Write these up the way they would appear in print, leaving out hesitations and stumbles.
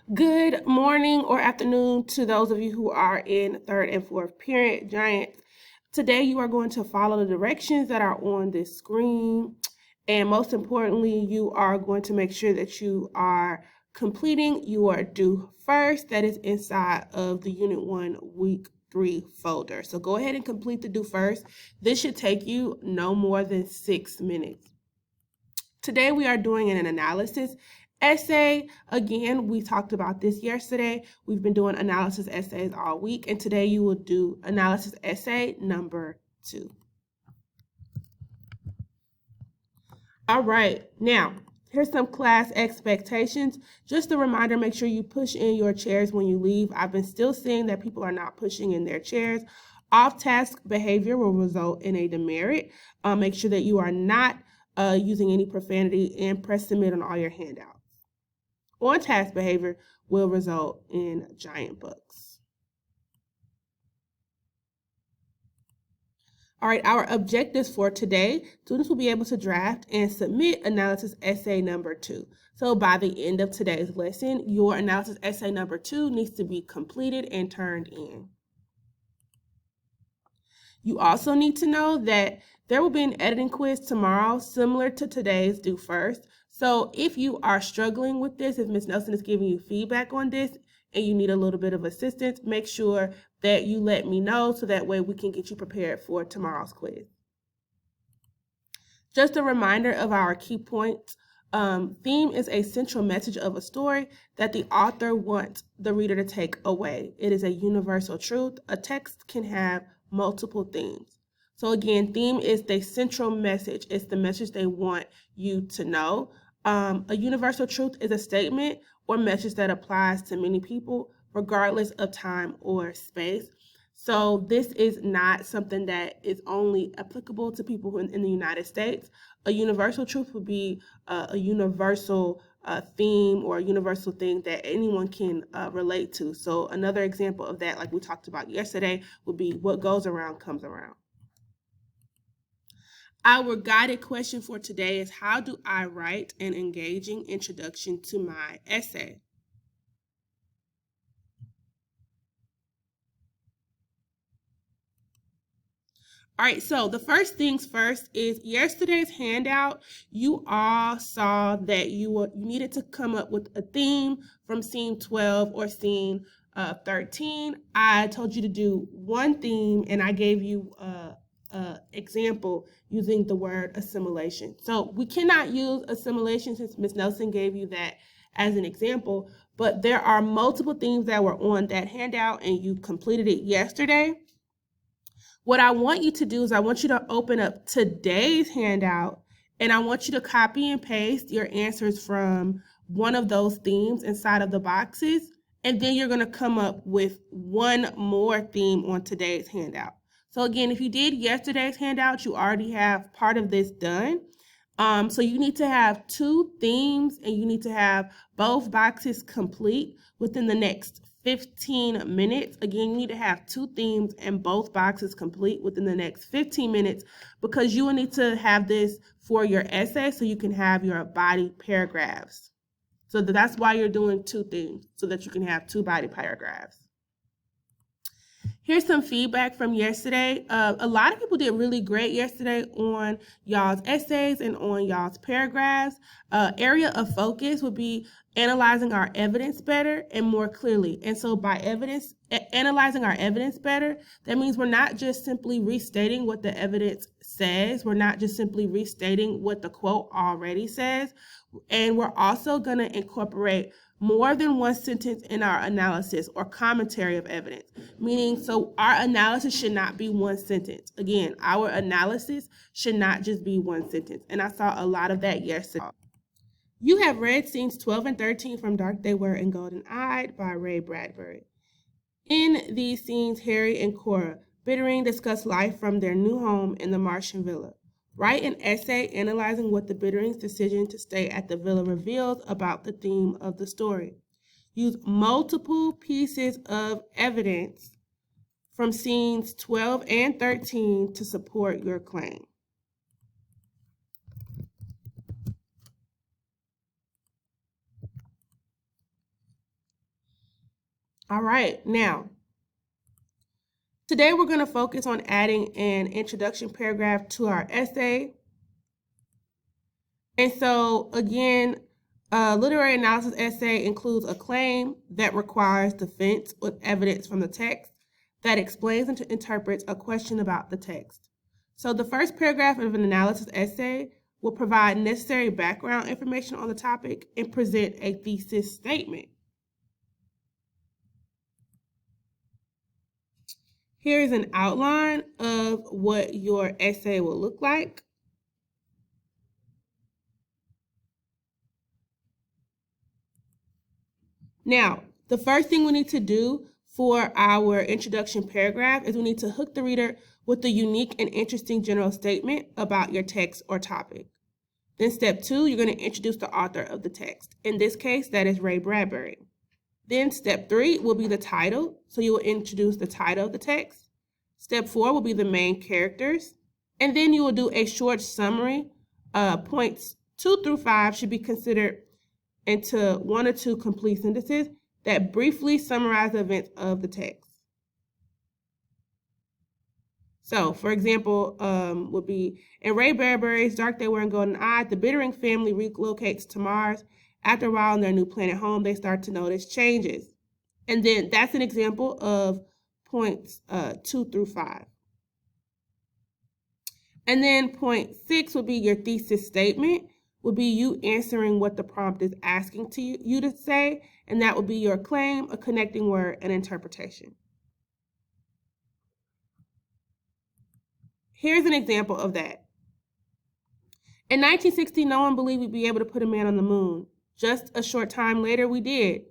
Good morning or afternoon to those of you who are in third and fourth period, Giants. Today you are going to follow the directions that are on this screen. And most importantly, you are going to make sure that you are completing your do first that is inside of the Unit 1 Week 3 folder. So go ahead and complete the do first. This should take you no more than 6 minutes. Today we are doing an analysis essay. Again, we talked about this yesterday. We've been doing analysis essays all week, and today you will do analysis essay number 2. All right, now here's some class expectations. Just a reminder, make sure you push in your chairs when you leave. I've been still seeing that people are not pushing in their chairs. Off-task behavior will result in a demerit. Make sure that you are not using any profanity, and press submit on all your handouts. On-task behavior will result in giant books. All right, our objectives for today, students will be able to draft and submit analysis essay number 2. So by the end of today's lesson, your analysis essay number 2 needs to be completed and turned in. You also need to know that there will be an editing quiz tomorrow similar to today's do first. So if you are struggling with this, if Ms. Nelson is giving you feedback on this and you need a little bit of assistance, make sure that you let me know so that way we can get you prepared for tomorrow's quiz. Just a reminder of our key points. Theme is a central message of a story that the author wants the reader to take away. It is a universal truth. A text can have multiple themes. So again, theme is the central message. It's the message they want you to know. A universal truth is a statement or message that applies to many people, regardless of time or space. So this is not something that is only applicable to people in the United States. A universal truth would be a universal theme or a universal thing that anyone can relate to. So another example of that, like we talked about yesterday, would be what goes around comes around. Our guided question for today is, how do I write an engaging introduction to my essay? All right, so the first things first is yesterday's handout. You all saw that you needed to come up with a theme from scene 12 or scene 13. I told you to do one theme, and I gave you example using the word assimilation. So we cannot use assimilation since Ms. Nelson gave you that as an example, but there are multiple themes that were on that handout and you completed it yesterday. What I want you to do is I want you to open up today's handout and I want you to copy and paste your answers from one of those themes inside of the boxes, and then you're going to come up with one more theme on today's handout. So again, if you did yesterday's handout, you already have part of this done. So you need to have 2 themes and you need to have both boxes complete within the next 15 minutes. Again, you need to have 2 themes and both boxes complete within the next 15 minutes because you will need to have this for your essay so you can have your body paragraphs. So that's why you're doing 2 themes, so that you can have 2 body paragraphs. Here's some feedback from yesterday. A lot of people did really great yesterday on y'all's essays and on y'all's paragraphs. Area of focus would be analyzing our evidence better and more clearly. And so by analyzing our evidence better, that means we're not just simply restating what the evidence says. We're not just simply restating what the quote already says. And we're also going to incorporate more than one sentence in our analysis or commentary of evidence, meaning so our analysis should not be one sentence. Again, our analysis should not just be one sentence. And I saw a lot of that yesterday. You have read scenes 12 and 13 from Dark They Were and Golden Eyed by Ray Bradbury. In these scenes, Harry and Cora Bittering discuss life from their new home in the Martian villa. Write an essay analyzing what the Bitterings' decision to stay at the villa reveals about the theme of the story. Use multiple pieces of evidence from scenes 12 and 13 to support your claim. All right, now, today we're going to focus on adding an introduction paragraph to our essay. And so, again, a literary analysis essay includes a claim that requires defense with evidence from the text that explains and interprets a question about the text. So the first paragraph of an analysis essay will provide necessary background information on the topic and present a thesis statement. Here is an outline of what your essay will look like. Now, the first thing we need to do for our introduction paragraph is we need to hook the reader with a unique and interesting general statement about your text or topic. Then step 2, you're going to introduce the author of the text. In this case, that is Ray Bradbury. Then step 3 will be the title. So you will introduce the title of the text. Step 4 will be the main characters. And then you will do a short summary. Points 2 through 5 should be considered into 1 or 2 complete sentences that briefly summarize the events of the text. So, for example, would be in Ray Bradbury's Dark They Were and Golden Eye, the Bittering family relocates to Mars. After a while in their new planet home, they start to notice changes. And then that's an example of points 2 through 5. And then point 6 would be your thesis statement, would be you answering what the prompt is asking to you to say, and that would be your claim, a connecting word, and interpretation. Here's an example of that. In 1960, no one believed we'd be able to put a man on the moon. Just a short time later, we did.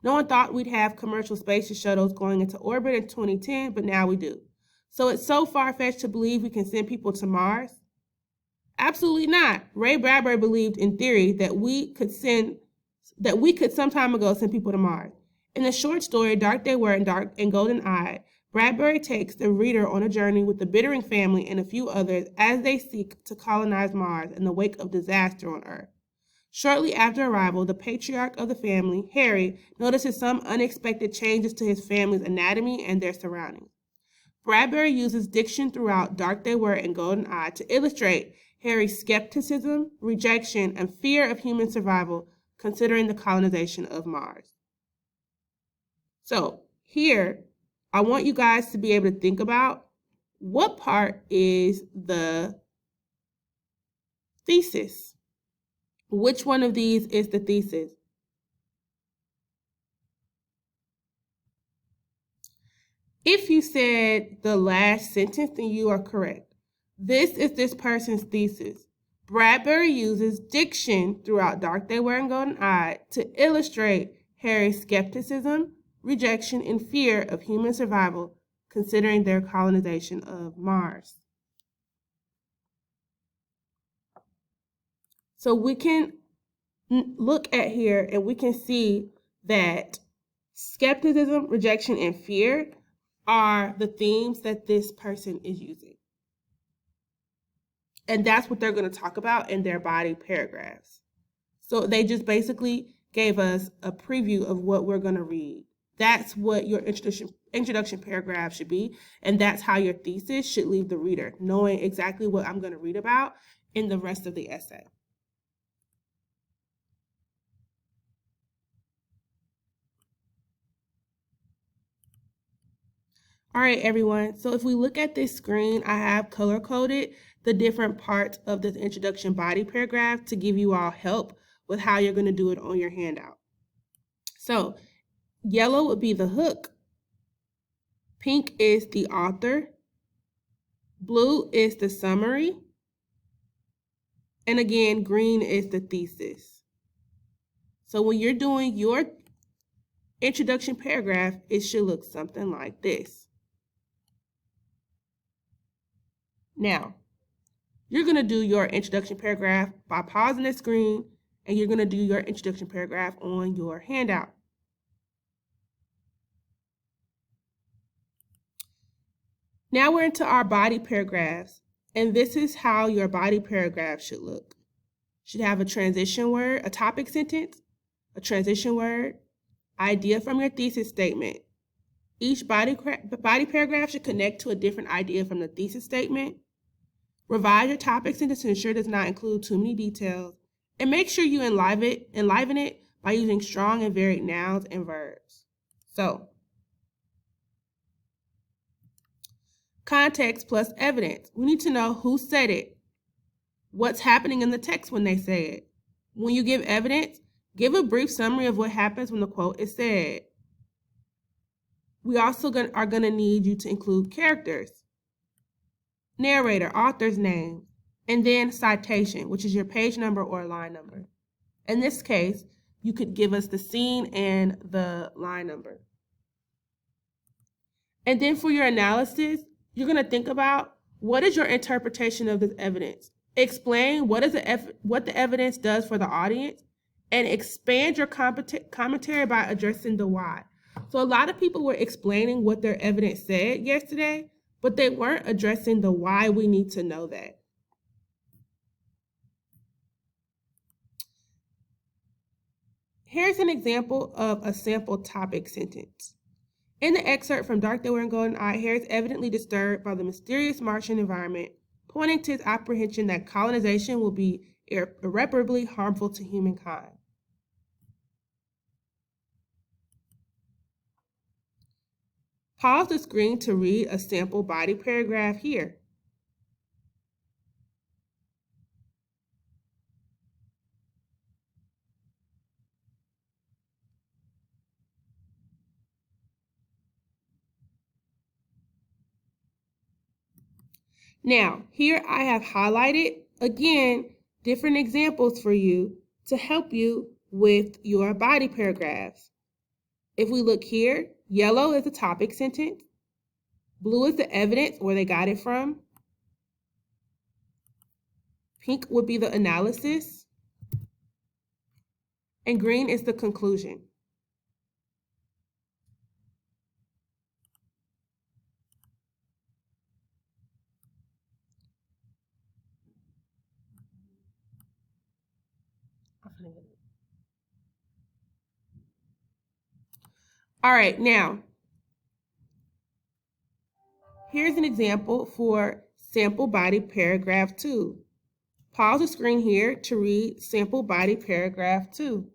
No one thought we'd have commercial space shuttles going into orbit in 2010, but now we do. So it's so far-fetched to believe we can send people to Mars? Absolutely not. Ray Bradbury believed in theory that we could some time ago send people to Mars. In the short story, Dark They Were and Golden Eye, Bradbury takes the reader on a journey with the Bittering family and a few others as they seek to colonize Mars in the wake of disaster on Earth. Shortly after arrival, the patriarch of the family, Harry, notices some unexpected changes to his family's anatomy and their surroundings. Bradbury uses diction throughout Dark They Were and Golden Eye to illustrate Harry's skepticism, rejection, and fear of human survival considering the colonization of Mars. So here, I want you guys to be able to think about what part is the thesis. Which one of these is the thesis? If you said the last sentence, then you are correct. This is this person's thesis. Bradbury uses diction throughout Dark They Were and Golden Eye to illustrate Harry's skepticism, rejection, and fear of human survival considering their colonization of Mars. So we can look at here and we can see that skepticism, rejection, and fear are the themes that this person is using. And that's what they're going to talk about in their body paragraphs. So they just basically gave us a preview of what we're going to read. That's what your introduction paragraph should be, and that's how your thesis should leave the reader, knowing exactly what I'm going to read about in the rest of the essay. All right, everyone. So if we look at this screen, I have color-coded the different parts of this introduction body paragraph to give you all help with how you're going to do it on your handout. So yellow would be the hook. Pink is the author. Blue is the summary. And again, green is the thesis. So when you're doing your introduction paragraph, it should look something like this. Now, you're going to do your introduction paragraph by pausing the screen, and you're going to do your introduction paragraph on your handout. Now we're into our body paragraphs, and this is how your body paragraph should look. Should have a transition word, a topic sentence, a transition word, idea from your thesis statement. Each body paragraph should connect to a different idea from the thesis statement. Revise your topic sentence to ensure it does not include too many details. And make sure you enliven it by using strong and varied nouns and verbs. So, context plus evidence. We need to know who said it, what's happening in the text when they say it. When you give evidence, give a brief summary of what happens when the quote is said. We also are going to need you to include characters, narrator, author's name, and then citation, which is your page number or line number. In this case, you could give us the scene and the line number. And then for your analysis, you're going to think about what is your interpretation of this evidence. Explain what the evidence does for the audience, and expand your commentary by addressing the why. So a lot of people were explaining what their evidence said yesterday, but they weren't addressing the why we need to know that. Here's an example of a sample topic sentence. In the excerpt from Dark They Were and Golden-Eyed, Harry is evidently disturbed by the mysterious Martian environment, pointing to his apprehension that colonization will be irreparably harmful to humankind. Pause the screen to read a sample body paragraph here. Now, here I have highlighted, again, different examples for you to help you with your body paragraphs. If we look here, yellow is the topic sentence, blue is the evidence, where they got it from, pink would be the analysis, and green is the conclusion. All right, now, here's an example for sample body paragraph 2. Pause the screen here to read sample body paragraph 2.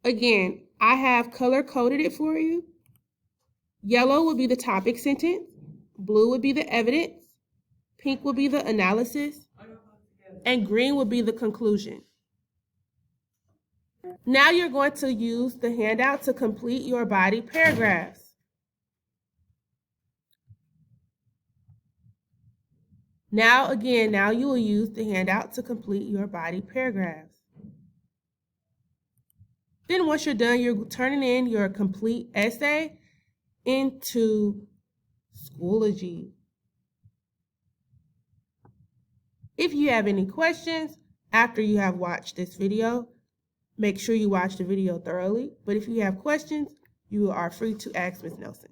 Again, I have color-coded it for you. Yellow would be the topic sentence, blue would be the evidence, pink would be the analysis, and green would be the conclusion. Now you're going to use the handout to complete your body paragraphs. Now you will use the handout to complete your body paragraphs. Then once you're done, you're turning in your complete essay into Schoology. If you have any questions after you have watched this video, make sure you watch the video thoroughly. But if you have questions, you are free to ask Ms. Nelson.